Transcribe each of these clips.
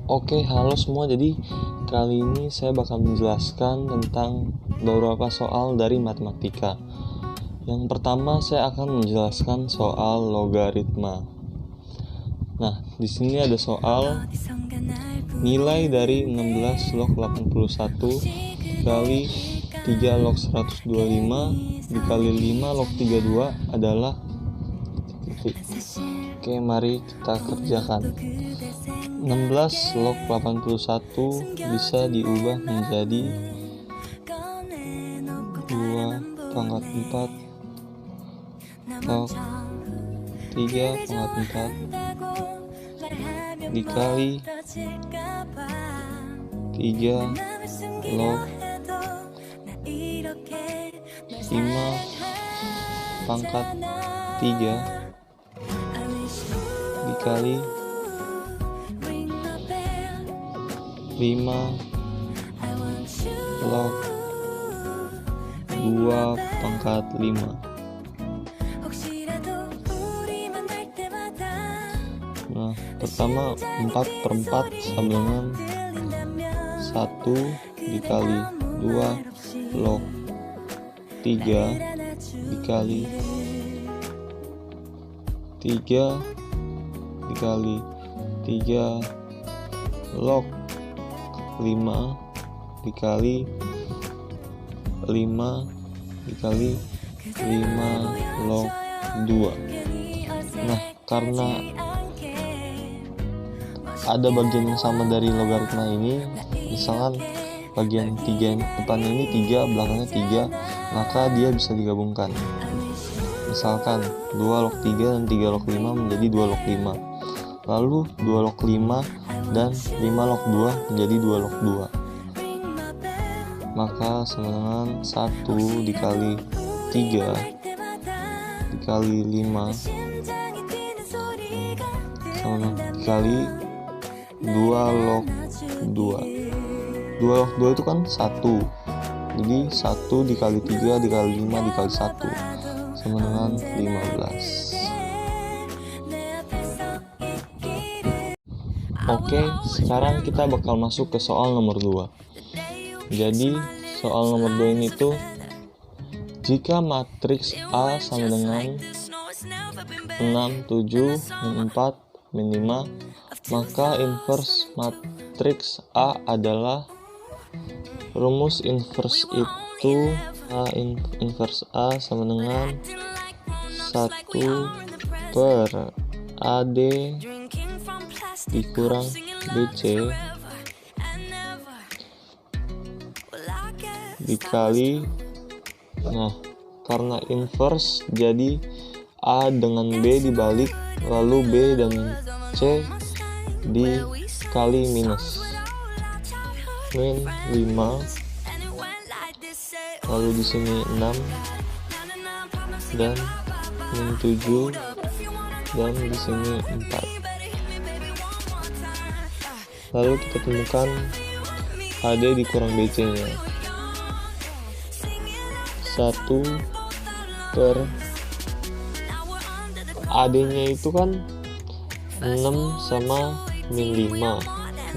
Oke, halo semua. Jadi kali ini saya bakal menjelaskan tentang beberapa soal dari matematika. Yang pertama saya akan menjelaskan soal logaritma. Nah, di sini ada soal nilai dari 16 log 81 dikali 3 log 125 dikali 5 log 32 adalah titik. Oke, mari kita kerjakan. 16 log 81 bisa diubah menjadi 2 pangkat 4 log 3 pangkat 4 dikali 3 log 5 pangkat 3 dikali 5 log 2 pangkat 5. Nah, pertama 4/4 sama dengan 1 dikali 2 log 3 dikali 3 dikali 3 log 5 dikali 5 dikali 5 log 2. Nah, karena ada bagian yang sama dari logaritma ini, misalkan bagian 3 yang depannya ini 3, belakangnya 3, maka dia bisa digabungkan. Misalkan 2 log 3 dan 3 log 5 menjadi 2 log 5. Lalu 2 log 5 dan 5 log 2 menjadi 2 log 2. Maka sama dengan 1 dikali 3 dikali 5 sama dikali 2 log 2. 2 log 2 itu kan 1. Jadi 1 dikali 3 dikali 5 dikali 1 sama dengan 15. Oke, sekarang kita bakal masuk ke soal nomor 2. Jadi, soal nomor 2 ini tuh, jika matriks A sama dengan 6, 7, min 4, min 5, maka inverse matriks A adalah, rumus inverse itu inverse A sama dengan 1 per AD dikurang BC dikali, nah karena inverse jadi A dengan B dibalik, lalu B dan C dikali minus min 5, lalu di sini 6 dan min 7 dan di sini 4. Lalu kita temukan AD dikurang BC nya 1 per AD nya itu kan 6 sama min 5,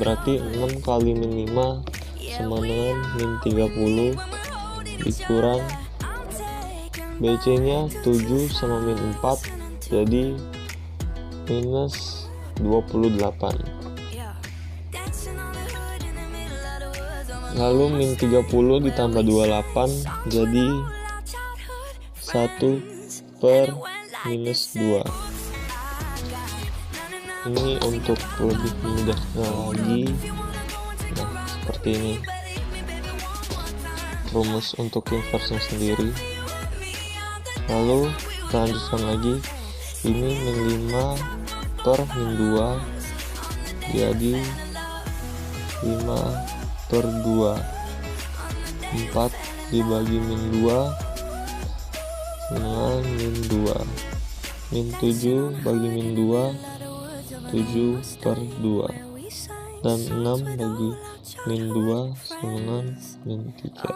berarti 6 kali min 5 sama dengan min 30 dikurang BC nya 7 sama min 4, jadi minus 28. Lalu min 30 ditambah 28 jadi 1 per minus 2. Ini untuk lebih mudah lagi. Nah, seperti ini rumus untuk inverse sendiri. Lalu kita lanjutkan lagi. Ini min 5 per min 2 jadi 5 per 2, 4 dibagi min 2 dengan min 2, min 7 bagi min 2 7 per 2, dan 6 bagi min 2 sama dengan min 3.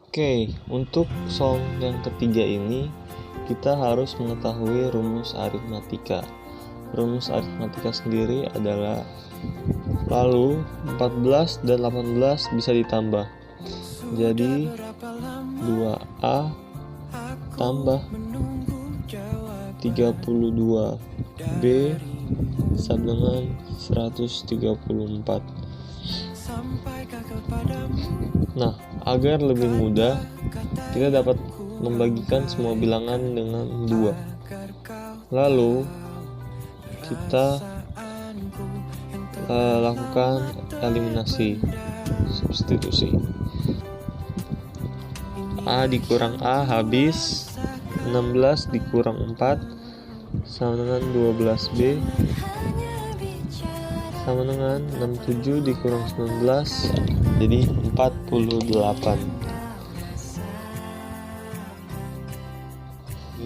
Oke, untuk soal yang ketiga ini kita harus mengetahui rumus aritmatika. rumus aritmatika sendiri adalah, lalu 14 dan 18 bisa ditambah. Jadi 2A tambah 32B sama dengan 134. Nah, agar lebih mudah, kita dapat membagikan semua bilangan dengan 2. Lalu kita lakukan eliminasi, substitusi. A dikurang A habis, 16 dikurang 4 sama dengan 12B sama dengan 67 dikurang 19 jadi 48.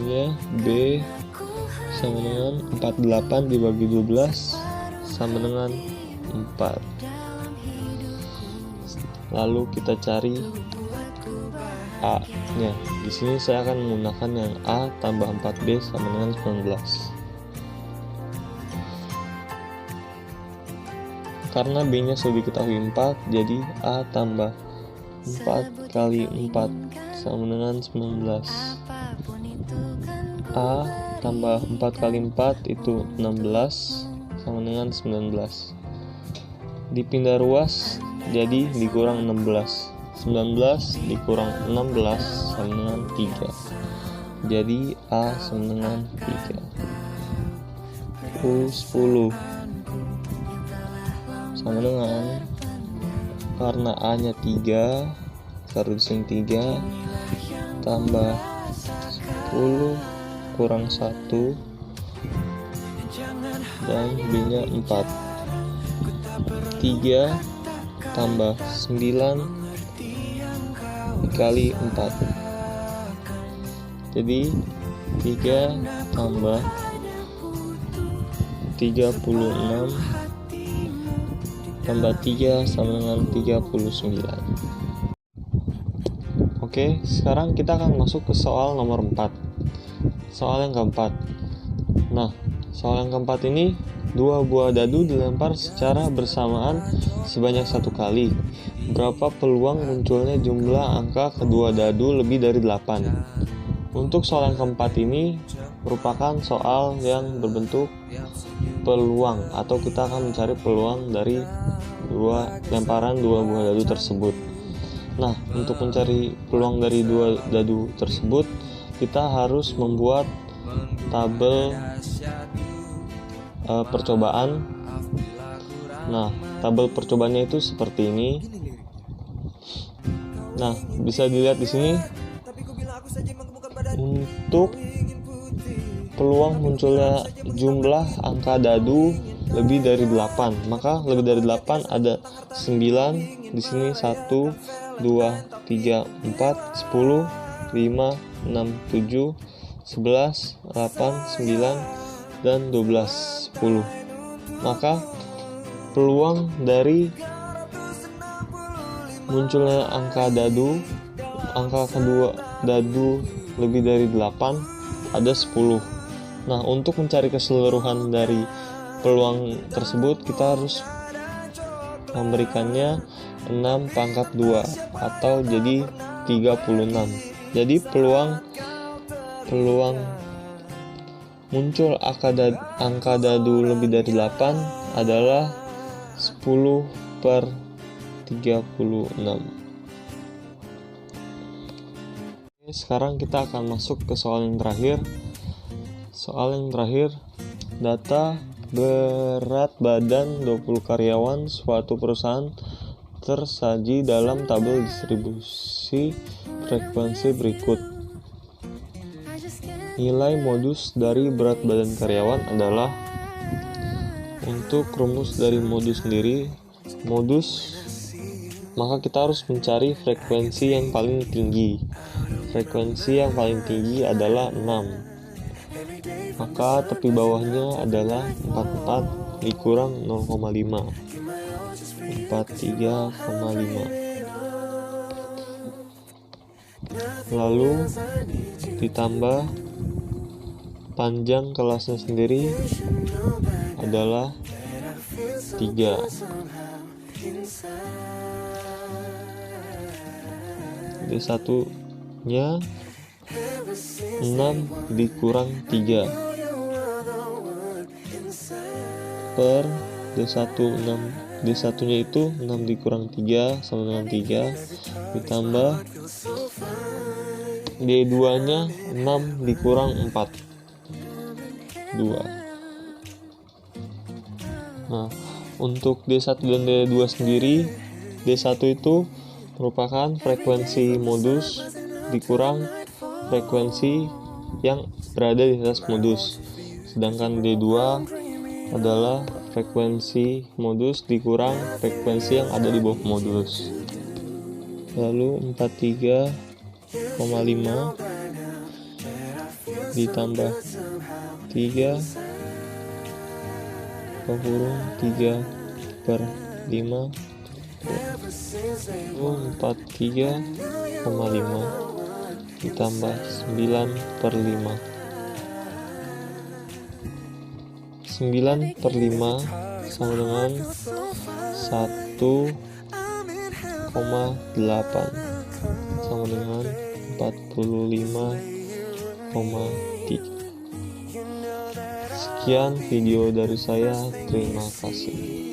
Ya, B sama dengan 48 dibagi 12 sama dengan 4. Lalu kita cari A-nya. Di sini saya akan menggunakan yang A tambah 4B sama dengan 19. Karena B-nya sudah diketahui 4, jadi A tambah 4 kali 4 sama dengan 19. A tambah 4 kali 4 itu 16 sama dengan 19. Dipindah ruas, jadi dikurang 16. 19 dikurang 16 sama dengan 3. Jadi A sama dengan 3. U10 sama dengan, karena A-nya 3, taruh di sini 3 tambah 10 kurang 1 dan B-nya 4. 3 tambah 9 dikali 4. Jadi 3 tambah 36 tambah 3 sama dengan 39. Oke, sekarang kita akan masuk ke soal nomor 4. Soal yang keempat. Nah, soal yang keempat ini 2 buah dadu dilempar secara bersamaan sebanyak 1 kali. Berapa peluang munculnya jumlah angka kedua dadu lebih dari 8? Untuk soal yang keempat ini merupakan soal yang berbentuk peluang, atau kita akan mencari peluang dari lemparan 2 buah dadu tersebut. Nah, untuk mencari peluang dari 2 dadu tersebut, kita harus membuat tabel percobaan. Nah, tabel percobaannya itu seperti ini. Nah, bisa dilihat di sini. Untuk peluang munculnya jumlah angka dadu lebih dari 8, maka lebih dari 8 ada 9 di sini, 1 2 3 4 10 5 6 7 11 8 9 dan 12 10. Maka peluang dari munculnya angka kedua dadu lebih dari 8 ada 10. Nah, untuk mencari keseluruhan dari peluang tersebut, kita harus memberikannya 6 pangkat 2 atau jadi 36. Jadi peluang muncul angka dadu lebih dari 8 adalah 10/36. Sekarang kita akan masuk ke soal yang terakhir. Soal yang terakhir, data berat badan 20 karyawan suatu perusahaan tersaji dalam tabel distribusi frekuensi berikut. Nilai modus dari berat badan karyawan adalah, untuk rumus dari modus sendiri, maka kita harus mencari frekuensi yang paling tinggi. Frekuensi yang paling tinggi adalah 6. Maka tepi bawahnya adalah 44 dikurang 0,5. 43,5. Lalu ditambah Panjang kelasnya sendiri adalah 3. D1 nya 6 dikurang 3 per D1 nya itu 6 dikurang 3 sama dengan 3 ditambah D2 nya 6 dikurang 4 2. Nah, untuk D1 dan D2 sendiri, D1 itu merupakan frekuensi modus dikurang frekuensi yang berada di atas modus, sedangkan D2 adalah frekuensi modus dikurang frekuensi yang ada di bawah modus. Lalu 43,5 ditambah 3 kurung 3 per 5 43,5 ditambah 9 per 5. 9 per 5 sama dengan 1,8 sama dengan 45,3. Sekian video dari saya, terima kasih.